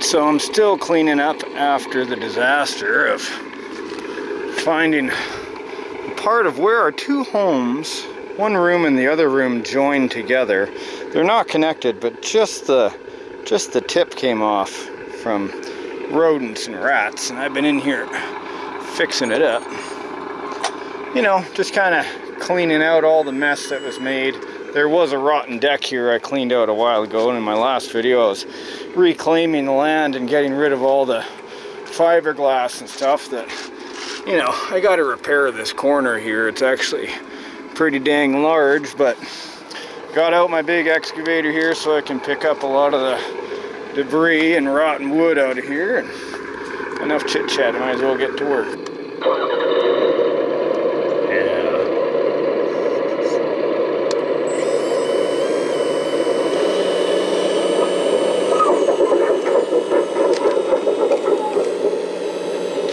So I'm still cleaning up after the disaster of finding part of where our two homes, one room and the other room, joined together. They're not connected, but just the tip came off from rodents and rats, and I've been in here fixing it up. You know, just kind of cleaning out all the mess that was made. There was a rotten deck here I cleaned out a while ago, and in my last video I was reclaiming the land and getting rid of all the fiberglass and stuff that, you know, I got to repair this corner here. It's actually pretty dang large, but got out my big excavator here so I can pick up a lot of the debris and rotten wood out of here. And enough chit chat, I might as well get to work.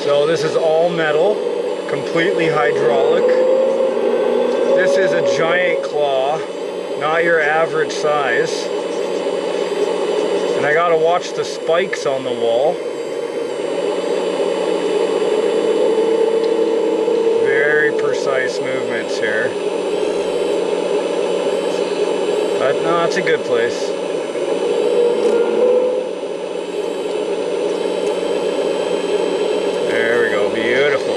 So this is all metal, completely hydraulic. This is a giant claw, not your average size. And I gotta watch the spikes on the wall. Very precise movements here. But no, it's a good place. Beautiful.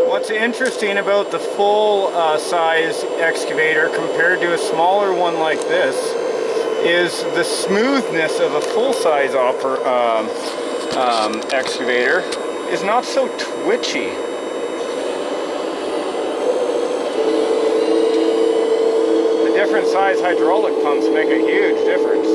What's interesting about the full size excavator compared to a smaller one like this is the smoothness of a full-size excavator is not so twitchy. The different size hydraulic pumps make a huge difference.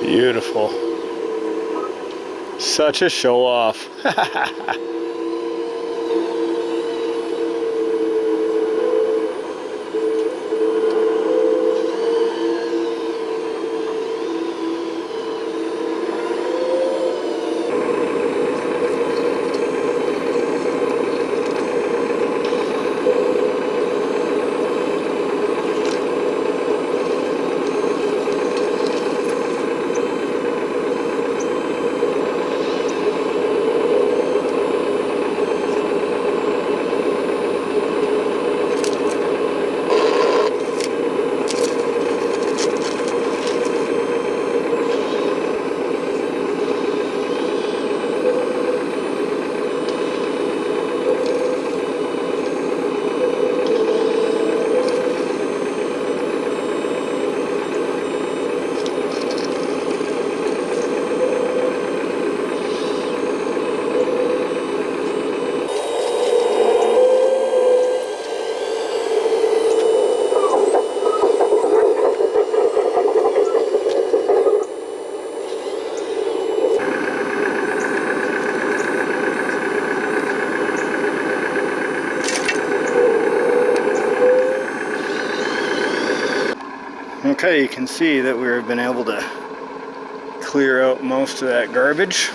Beautiful. Such a show off. Okay, you can see that we've been able to clear out most of that garbage.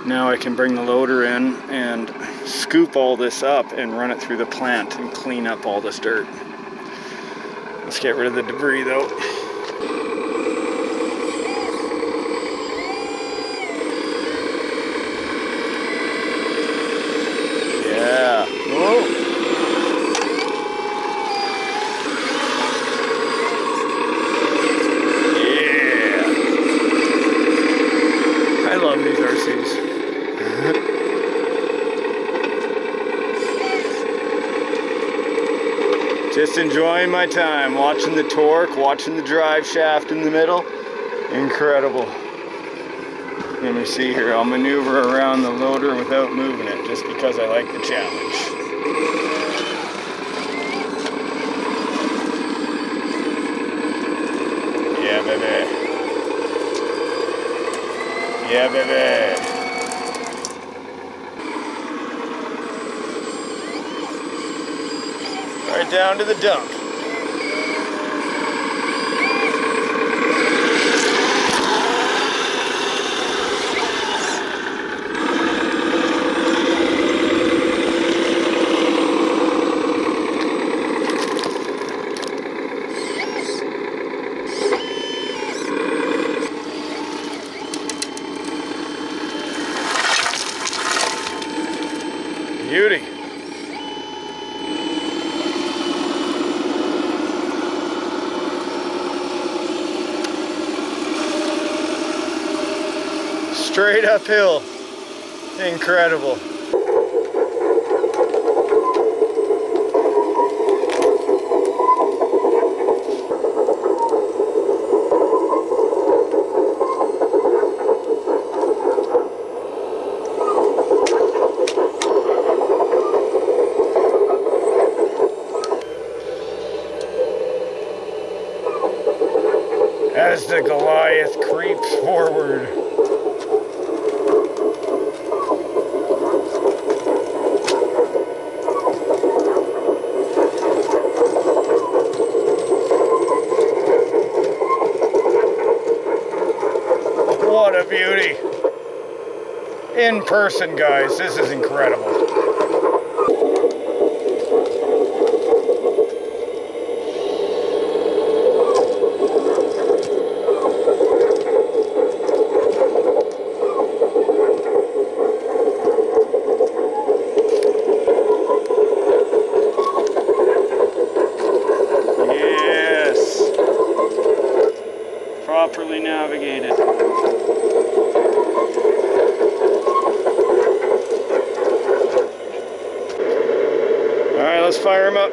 Now I can bring the loader in and scoop all this up and run it through the plant and clean up all this dirt. Let's get rid of the debris though. Yeah. Whoa. Yeah. I love these RCs. Just enjoying my time, watching the torque, watching the drive shaft in the middle. Incredible. Let me see here, I'll maneuver around the loader without moving it, just because I like the challenge. Yeah, baby. Yeah, baby. Right down to the dump. Beauty. Straight uphill. Incredible. As the Goliath creeps forward. What a beauty. In person, guys, this is incredible. Properly navigated. Alright, let's fire him up.